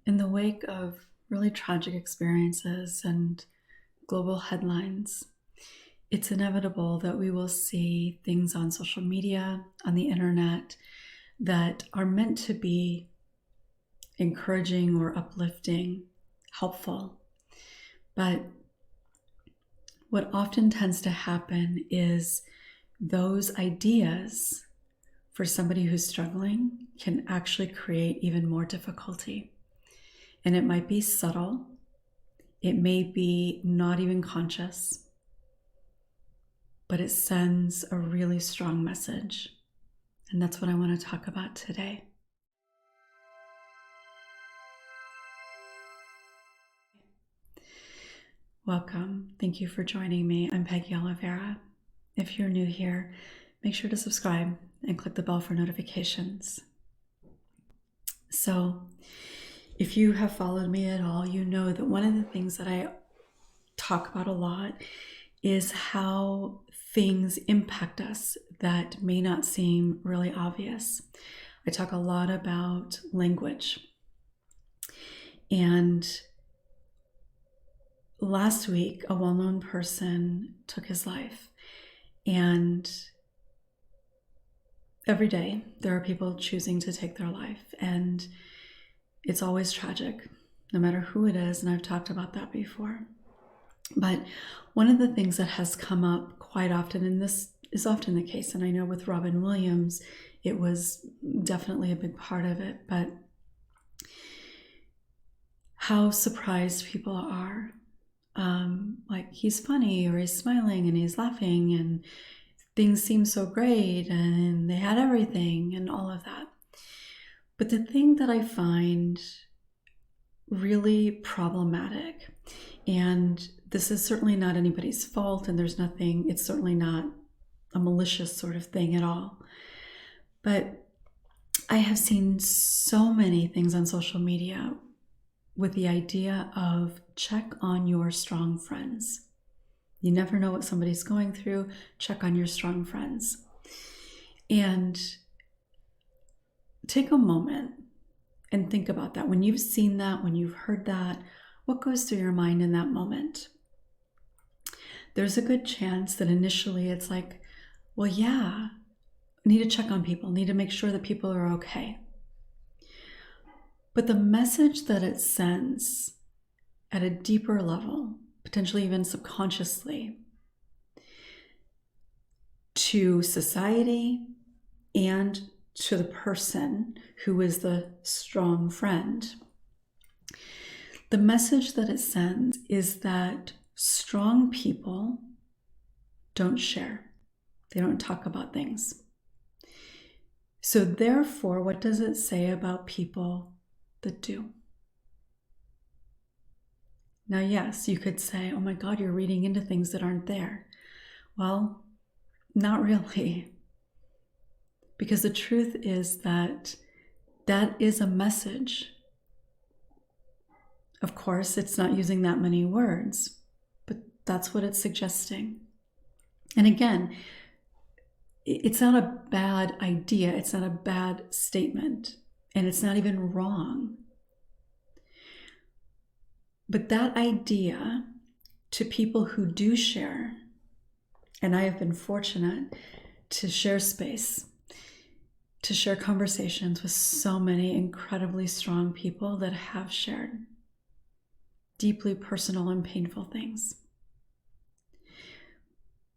In the wake of really tragic experiences and global headlines, it's inevitable that we will see things on social media, on the internet, that are meant to be encouraging or uplifting, helpful. But what often tends to happen is those ideas for somebody who's struggling can actually create even more difficulty. And it might be subtle, it may be not even conscious, but it sends a really strong message. And that's what I want to talk about today. Welcome. Thank you for joining me. I'm Peggy Oliveira. If you're new here, make sure to subscribe and click the bell for notifications. So, if you have followed me at all, you know that one of the things that I talk about a lot is how things impact us that may not seem really obvious. I talk a lot about language. And last week, a well-known person took his life. And every day, there are people choosing to take their life. And it's always tragic, no matter who it is. And I've talked about that before. But one of the things that has come up quite often, and this is often the case, and I know with Robin Williams, it was definitely a big part of it, but how surprised people are. Like, he's funny, or he's smiling and he's laughing and things seem so great and they had everything and all of that. But the thing that I find really problematic, and this is certainly not anybody's fault, and it's certainly not a malicious sort of thing at all, but I have seen so many things on social media with the idea of check on your strong friends. You never know what somebody's going through. Check on your strong friends. And take a moment and think about that. When you've seen that, when you've heard that, what goes through your mind in that moment? There's a good chance that initially it's like, well, yeah, need to check on people, need to make sure that people are okay. But the message that it sends at a deeper level, potentially even subconsciously, to society and to the person who is the strong friend, the message that it sends is that strong people don't share. They don't talk about things. So therefore, what does it say about people that do? Now, yes, you could say, oh my God, you're reading into things that aren't there. Well, not really. Because the truth is that that is a message. Of course, it's not using that many words, but that's what it's suggesting. And again, it's not a bad idea. It's not a bad statement. And it's not even wrong. But that idea, to people who do share, and I have been fortunate to share space, to share conversations with so many incredibly strong people that have shared deeply personal and painful things.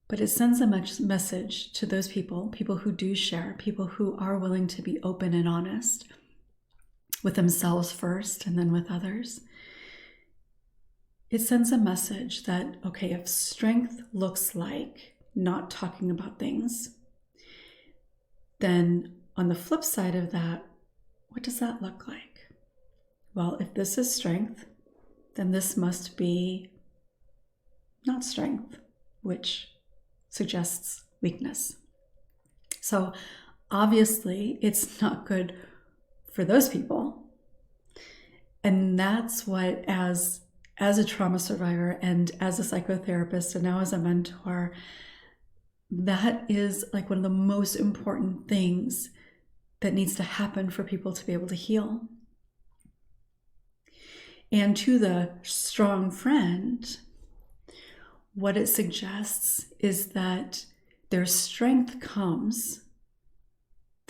But it sends a message to those people who do share, people who are willing to be open and honest with themselves first and then with others. It sends a message that, okay, if strength looks like not talking about things, then on the flip side of that, what does that look like? Well, if this is strength, then this must be not strength, which suggests weakness. So obviously, it's not good for those people. And that's what, as a trauma survivor and as a psychotherapist and now as a mentor, that is like one of the most important things that needs to happen for people to be able to heal. And to the strong friend, what it suggests is that their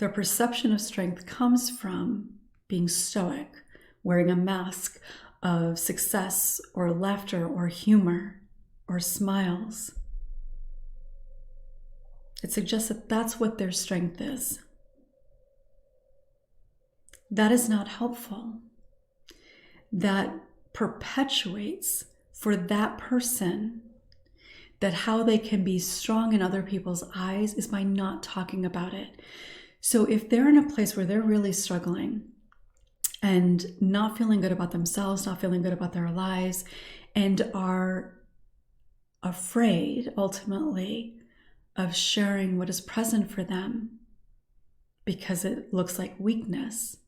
perception of strength comes from being stoic, wearing a mask of success or laughter or humor or smiles. It suggests that that's what their strength is. That is not helpful. That perpetuates for that person that how they can be strong in other people's eyes is by not talking about it. So if they're in a place where they're really struggling and not feeling good about themselves, not feeling good about their lives, and are afraid ultimately of sharing what is present for them because it looks like weakness,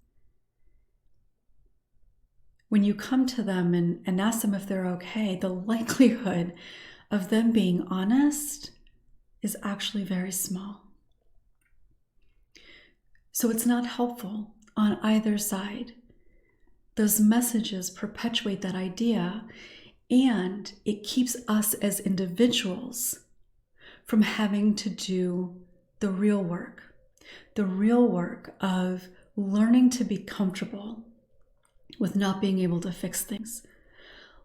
when you come to them and ask them if they're okay, the likelihood of them being honest is actually very small. So it's not helpful on either side. Those messages perpetuate that idea, and it keeps us as individuals from having to do the real work of learning to be comfortable with not being able to fix things,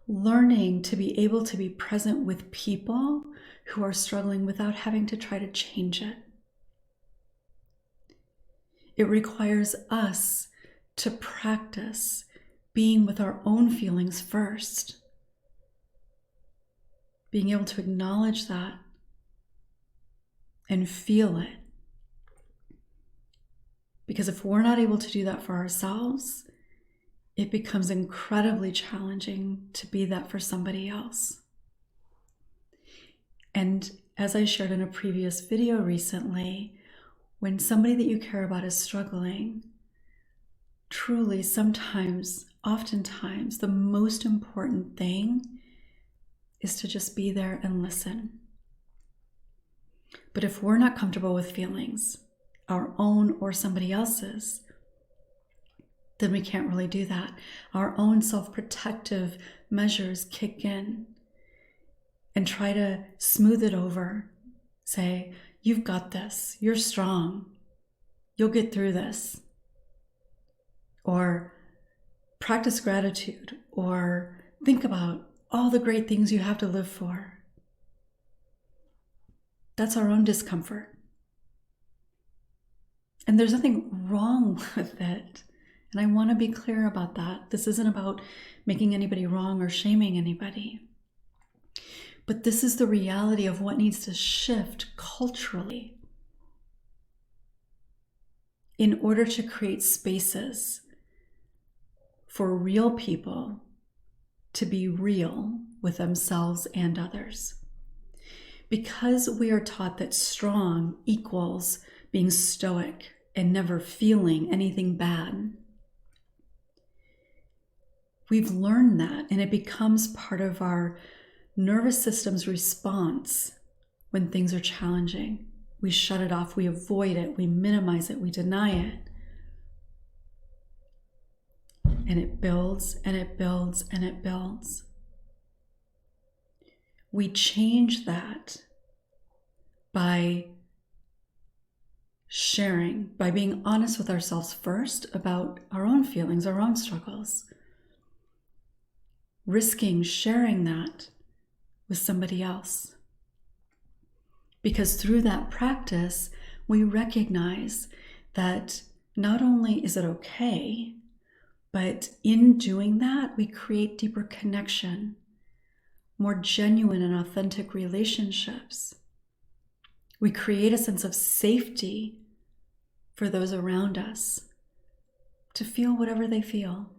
learning to be able to be present with people who are struggling without having to try to change it. It requires us to practice being with our own feelings first, being able to acknowledge that and feel it. Because if we're not able to do that for ourselves, it becomes incredibly challenging to be that for somebody else. And as I shared in a previous video recently, when somebody that you care about is struggling, truly oftentimes, the most important thing is to just be there and listen. But if we're not comfortable with feelings, our own or somebody else's, then we can't really do that. Our own self-protective measures kick in and try to smooth it over. Say, you've got this, you're strong, you'll get through this. Or practice gratitude, or think about all the great things you have to live for. That's our own discomfort. And there's nothing wrong with it. And I want to be clear about that. This isn't about making anybody wrong or shaming anybody. But this is the reality of what needs to shift culturally in order to create spaces for real people to be real with themselves and others. Because we are taught that strong equals being stoic and never feeling anything bad, we've learned that, and it becomes part of our nervous system's response when things are challenging. We shut it off, we avoid it, we minimize it, we deny it. And it builds and it builds and it builds. We change that by sharing, by being honest with ourselves first about our own feelings, our own struggles. Risking sharing that with somebody else. Because through that practice, we recognize that not only is it okay, but in doing that, we create deeper connection, more genuine and authentic relationships. We create a sense of safety for those around us to feel whatever they feel.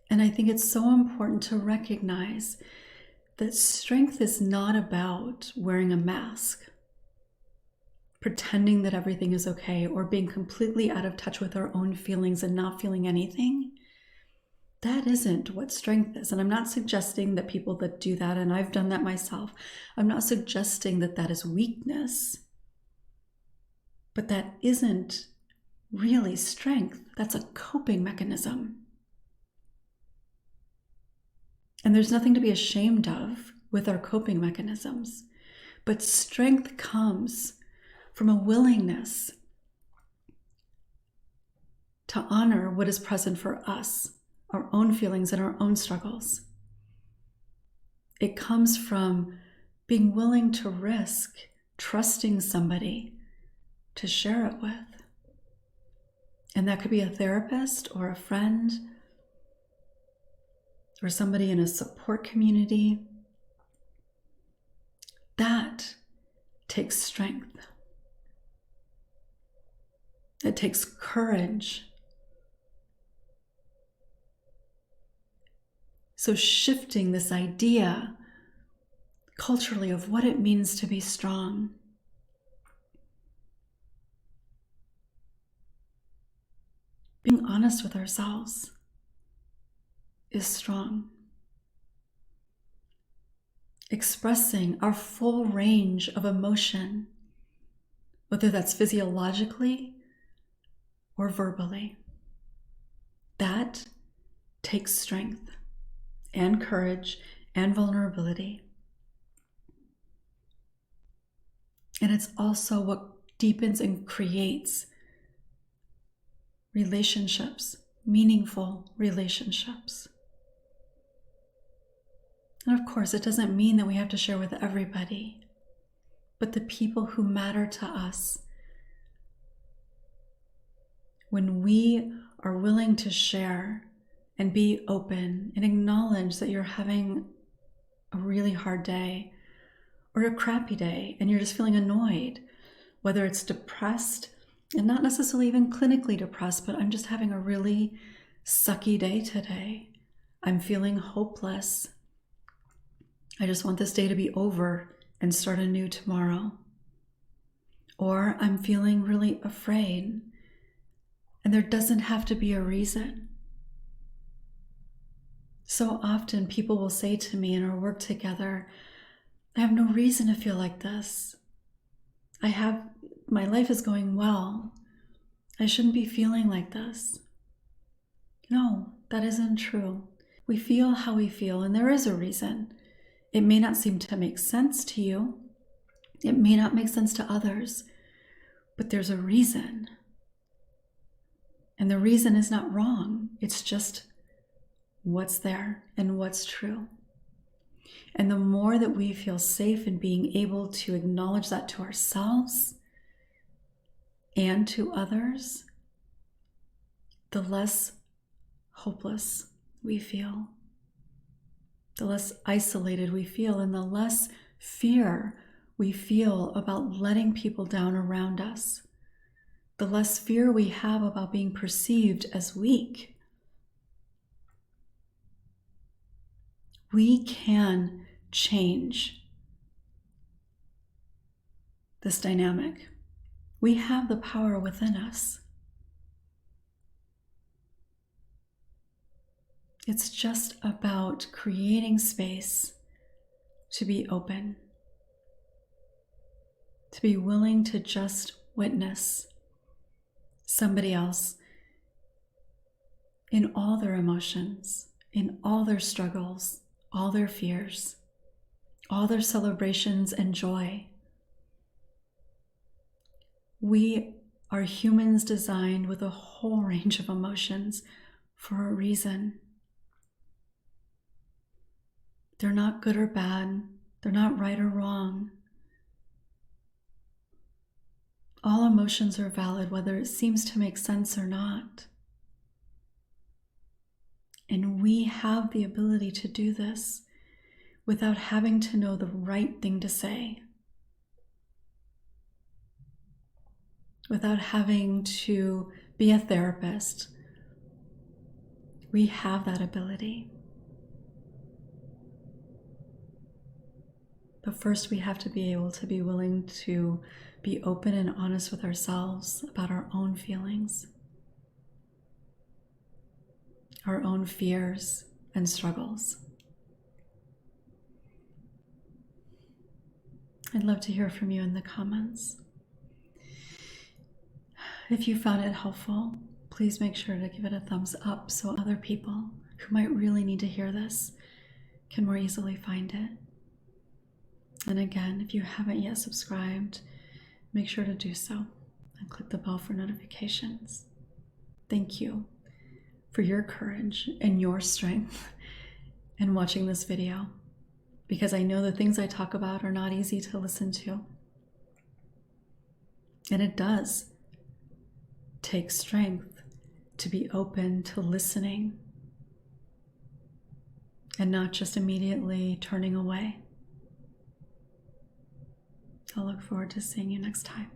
And I think it's so important to recognize that strength is not about wearing a mask, pretending that everything is okay, or being completely out of touch with our own feelings and not feeling anything. That isn't what strength is. And I'm not suggesting that people that do that, and I've done that myself, I'm not suggesting that that is weakness. But that isn't really strength. That's a coping mechanism. And there's nothing to be ashamed of with our coping mechanisms. But strength comes from a willingness to honor what is present for us, our own feelings and our own struggles. It comes from being willing to risk trusting somebody to share it with. And that could be a therapist or a friend or somebody in a support community. That takes strength. It takes courage. So shifting this idea culturally of what it means to be strong. Being honest with ourselves is strong. Expressing our full range of emotion, whether that's physiologically or verbally, that takes strength and courage and vulnerability. And it's also what deepens and creates relationships, meaningful relationships. And of course, it doesn't mean that we have to share with everybody, but the people who matter to us. When we are willing to share and be open and acknowledge that you're having a really hard day or a crappy day and you're just feeling annoyed, whether it's depressed and not necessarily even clinically depressed, but I'm just having a really sucky day today. I'm feeling hopeless. I just want this day to be over and start anew tomorrow. Or I'm feeling really afraid, and there doesn't have to be a reason. So often people will say to me in our work together, I have no reason to feel like this. My life is going well. I shouldn't be feeling like this. No, that isn't true. We feel how we feel, and there is a reason. It may not seem to make sense to you. It may not make sense to others, but there's a reason. And the reason is not wrong. It's just what's there and what's true. And the more that we feel safe in being able to acknowledge that to ourselves and to others, the less hopeless we feel, the less isolated we feel, and the less fear we feel about letting people down around us, the less fear we have about being perceived as weak. We can change this dynamic. We have the power within us. It's just about creating space to be open, to be willing to just witness somebody else in all their emotions, in all their struggles, all their fears, all their celebrations and joy. We are humans designed with a whole range of emotions for a reason. They're not good or bad. They're not right or wrong. All emotions are valid, whether it seems to make sense or not. And we have the ability to do this without having to know the right thing to say, without having to be a therapist. We have that ability. But first, we have to be able to be willing to be open and honest with ourselves about our own feelings, our own fears and struggles. I'd love to hear from you in the comments. If you found it helpful, please make sure to give it a thumbs up so other people who might really need to hear this can more easily find it. And again, if you haven't yet subscribed, make sure to do so and click the bell for notifications. Thank you for your courage and your strength in watching this video, because I know the things I talk about are not easy to listen to. And it does take strength to be open to listening and not just immediately turning away. I'll look forward to seeing you next time.